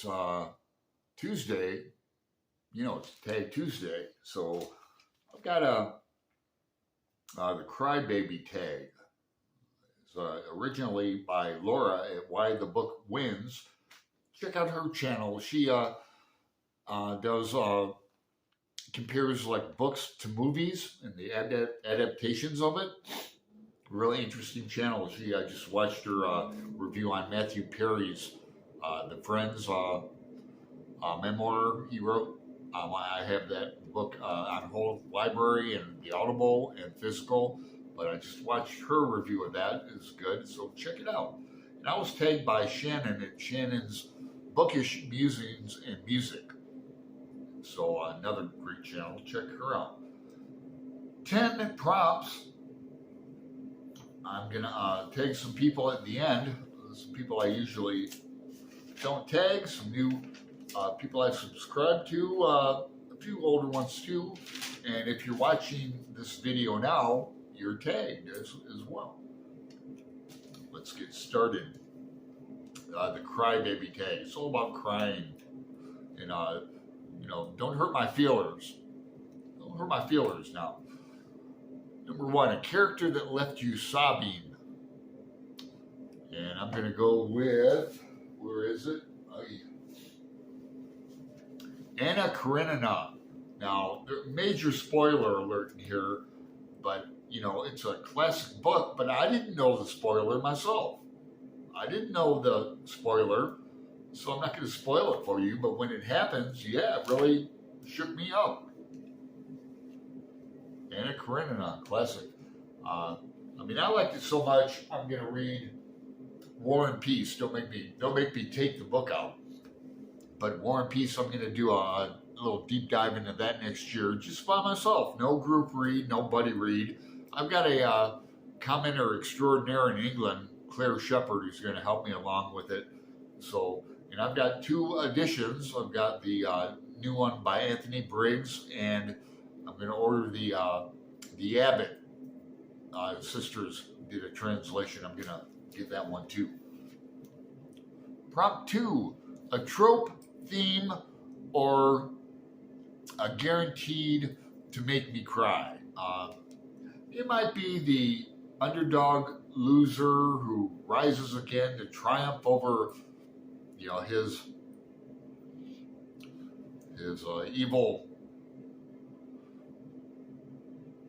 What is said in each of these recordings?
it's Tuesday. You know, it's Tag Tuesday. So I've got the Crybaby tag. It's originally by Laura at Why the Book Wins. Check out her channel. She does compares like books to movies and the adaptations of it. Really interesting channel. I just watched her review on Matthew Perry's The Friends memoir he wrote. I have that book on whole library and the Audible and physical, but I just watched her review of that. It's good, so check it out. And I was tagged by Shannon at Shannon's Bookish Musings and Music. So another great channel. Check her out. 10 prompts. I'm gonna tag some people at the end. Some people I usually don't tag. Some new people I subscribe to. A few older ones too. And if you're watching this video now, you're tagged as well. Let's get started. The Crybaby tag. It's all about crying. And don't hurt my feelers. Don't hurt my feelers now. Number 1, a character that left you sobbing. And I'm going to go with, where is it? Anna Karenina. Now, major spoiler alert in here, but, it's a classic book, but I didn't know the spoiler myself. I didn't know the spoiler, so I'm not going to spoil it for you, but when it happens, yeah, it really shook me up. Anna Karenina, classic. I liked it so much, I'm going to read War and Peace. Don't make me take the book out. But War and Peace, I'm going to do a little deep dive into that next year, just by myself. No group read, no buddy read. I've got a commenter extraordinaire in England, Claire Shepard, who's going to help me along with it. So, and I've got 2 editions. I've got the new one by Anthony Briggs, and I'm going to order the Abbott sisters did a translation. I'm going to get that one too. Prompt 2, a trope, theme, or a guaranteed to make me cry. It might be the underdog loser who rises again to triumph over, his evil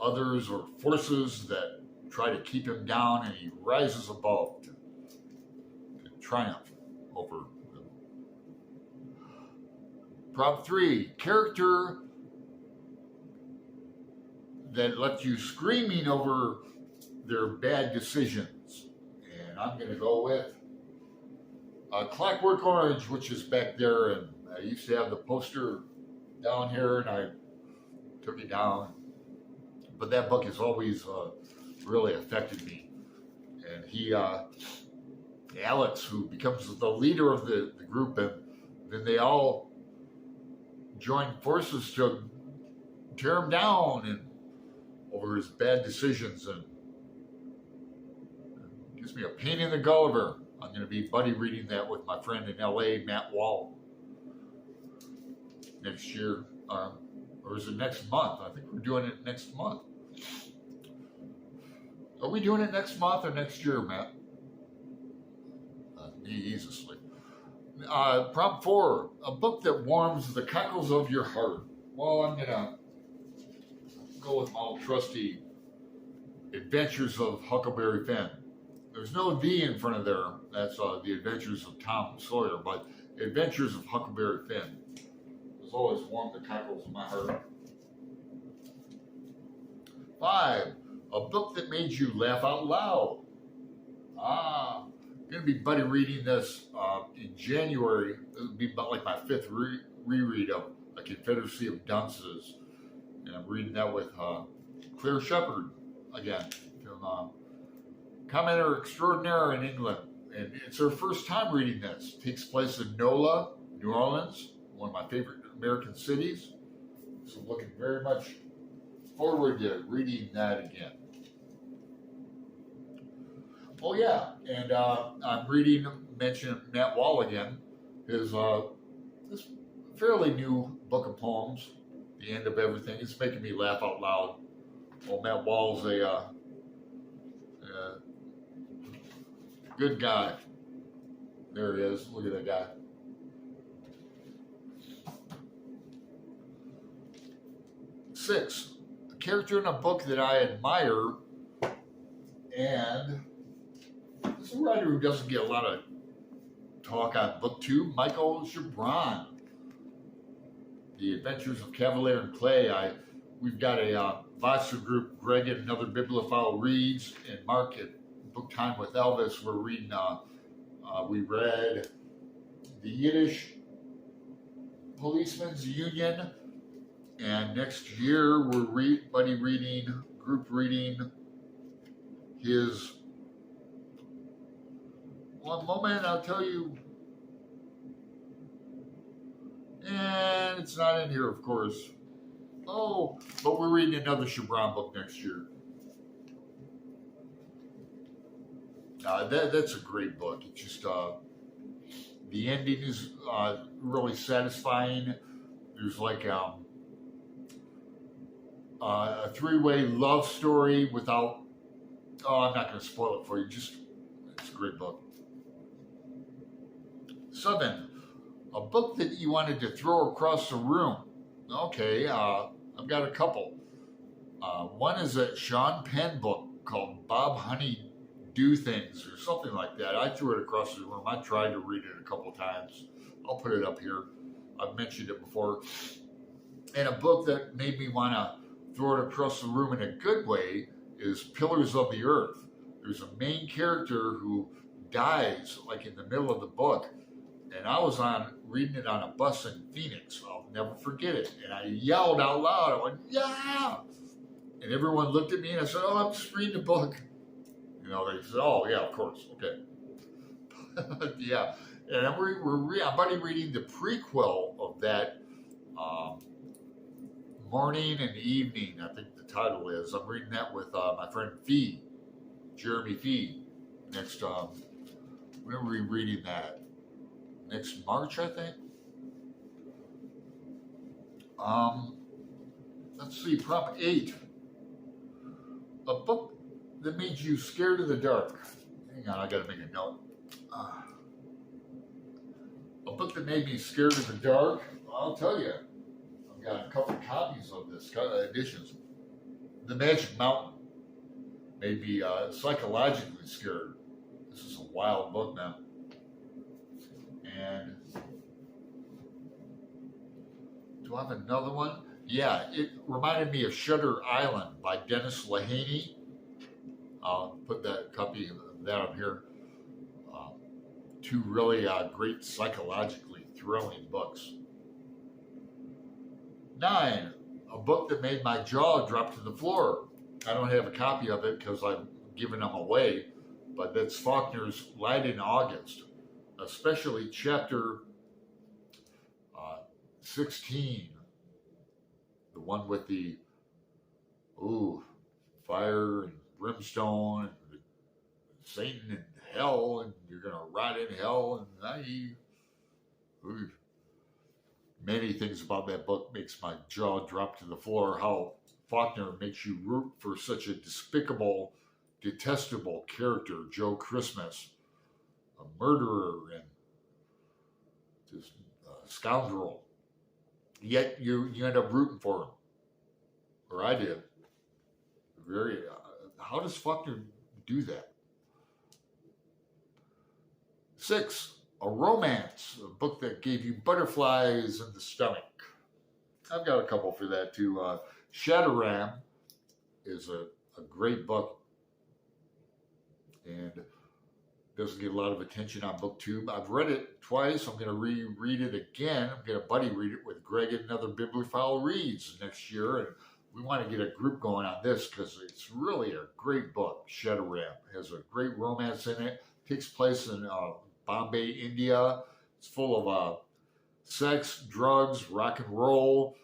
others or forces that try to keep him down, and he rises above to triumph over them. Prompt 3, character that left you screaming over their bad decisions. And I'm going to go with Clockwork Orange, which is back there, and I used to have the poster down here, and I took it down. But that book has always really affected me. And Alex, who becomes the leader of the group, and then they all join forces to tear him down and over his bad decisions, and it gives me a pain in the Gulliver. I'm going to be buddy reading that with my friend in LA, Matt Wall, next year, or is it next month? I think we're doing it next month. Are we doing it next month or next year, Matt? He's asleep. Prompt 4, a book that warms the cockles of your heart. Well, I'm going to go with my old trusty Adventures of Huckleberry Finn. There's no "the" in front of there. That's the Adventures of Tom Sawyer, but Adventures of Huckleberry Finn has always warmed the cockles of my heart. 5, a book that made you laugh out loud. I'm going to be buddy reading this in January. It will be about like my 5th reread of A Confederacy of Dunces. And I'm reading that with Claire Shepard, again, from commenter extraordinaire in England. And it's her first time reading this. It takes place in NOLA, New Orleans, one of my favorite American cities. So looking very much forward to reading that again. Oh yeah, and I'm reading, mention Matt Wall again, his fairly new book of poems. The End of Everything. It's making me laugh out loud. Well, Matt Wall's a good guy. There he is. Look at that guy. Six, a character in a book that I admire, and this is a writer who doesn't get a lot of talk on BookTube, Michael Gibran. The Adventures of Cavalier and Clay. We've got a Voxer group, Greg and Another Bibliophile Reads, and Mark at Book Time with Elvis. We're reading, we read The Yiddish Policeman's Union, and next year we're group reading his, one moment, I'll tell you, and it's not in here, of course. Oh, but we're reading another Gibran book next year. That's a great book. It's just, the ending is really satisfying. There's like a three-way love story without, I'm not going to spoil it for you. Just, it's a great book. 7, a book that you wanted to throw across the room. Okay, I've got a couple. One is a Sean Penn book called Bob Honey Do Things or something like that. I threw it across the room. I tried to read it a couple times. I'll put it up here. I've mentioned it before. And a book that made me want to throw it across the room in a good way is Pillars of the Earth. There's a main character who dies like in the middle of the book. And I was reading it on a bus in Phoenix. I'll never forget it. And I yelled out loud. I went, yeah! And everyone looked at me and I said, oh, I'm just reading a book. You know, they said, oh, yeah, of course. Okay. Yeah. And I'm already reading the prequel of that, Morning and Evening, I think the title is. I'm reading that with my friend Fee, Jeremy Fee. Next, when are we reading that? Next March, I think. Let's see, Prop 8. A book that made you scared of the dark. Hang on, I gotta make a note. A book that made me scared of the dark. I'll tell you, I've got a couple copies of this, editions. The Magic Mountain made me psychologically scared. This is a wild book, man. And do I have another one? Yeah, it reminded me of Shutter Island by Dennis Lehane. I'll put that copy of that up here. Two really great psychologically thrilling books. 9, a book that made my jaw drop to the floor. I don't have a copy of it because I've given them away, but that's Faulkner's Light in August, especially chapter 16, the one with the fire and brimstone and Satan and hell, and you're gonna rot in hell, and many things about that book makes my jaw drop to the floor. How Faulkner makes you root for such a despicable, detestable character, Joe Christmas, a murderer and just a scoundrel. Yet you end up rooting for him, or I did. Very. How does Faulkner do that? 6, a romance, a book that gave you butterflies in the stomach. I've got a couple for that too. Shadowram is a great book and doesn't get a lot of attention on BookTube. I've read it twice. I'm going to reread it again. I'm going to buddy read it with Greg and Another Bibliophile Reads next year, and we want to get a group going on this because it's really a great book. Shadowram has a great romance in it. Takes place in Bombay, India. It's full of sex, drugs, rock and roll.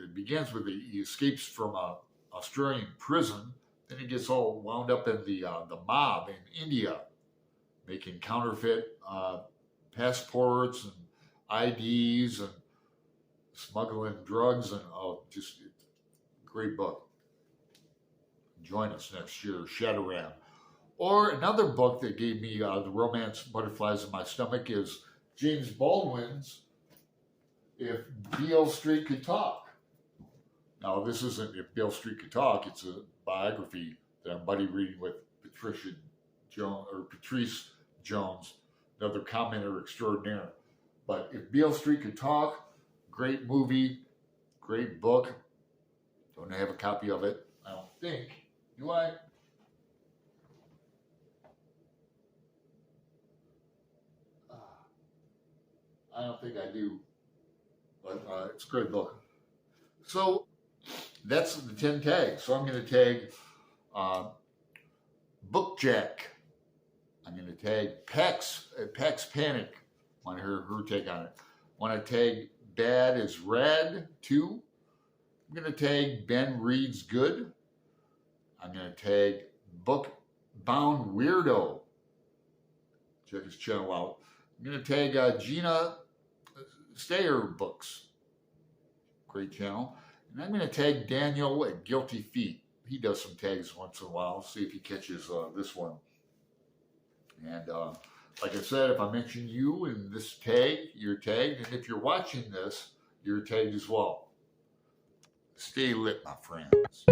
It begins with he escapes from a Australian prison. Then he gets all wound up in the mob in India, making counterfeit passports and IDs, and smuggling drugs, and just great book. Join us next year, Shadowram. Or another book that gave me the romance butterflies in my stomach is James Baldwin's If Beale Street Could Talk. Now, this isn't If Beale Street Could Talk, it's a biography that I'm buddy reading with Patrice Jones, another commenter extraordinaire. But If Beale Street Could Talk, great movie, great book. Don't have a copy of it, I don't think. Do I? I don't think I do, but it's a great book. So that's the 10 tags. So I'm going to tag Bookjack. I'm going to tag Pax Panic. Want to hear her take on it. Want to tag Bad is Rad 2. I'm going to tag Ben Reads Good. I'm going to tag Bookbound Weirdo. Check his channel out. I'm going to tag Gina Stayer Books. Great channel. And I'm going to tag Daniel at Guilty Feet. He does some tags once in a while. See if he catches this one. And like I said, if I mention you in this tag, you're tagged. And if you're watching this, you're tagged as well. Stay lit, my friends.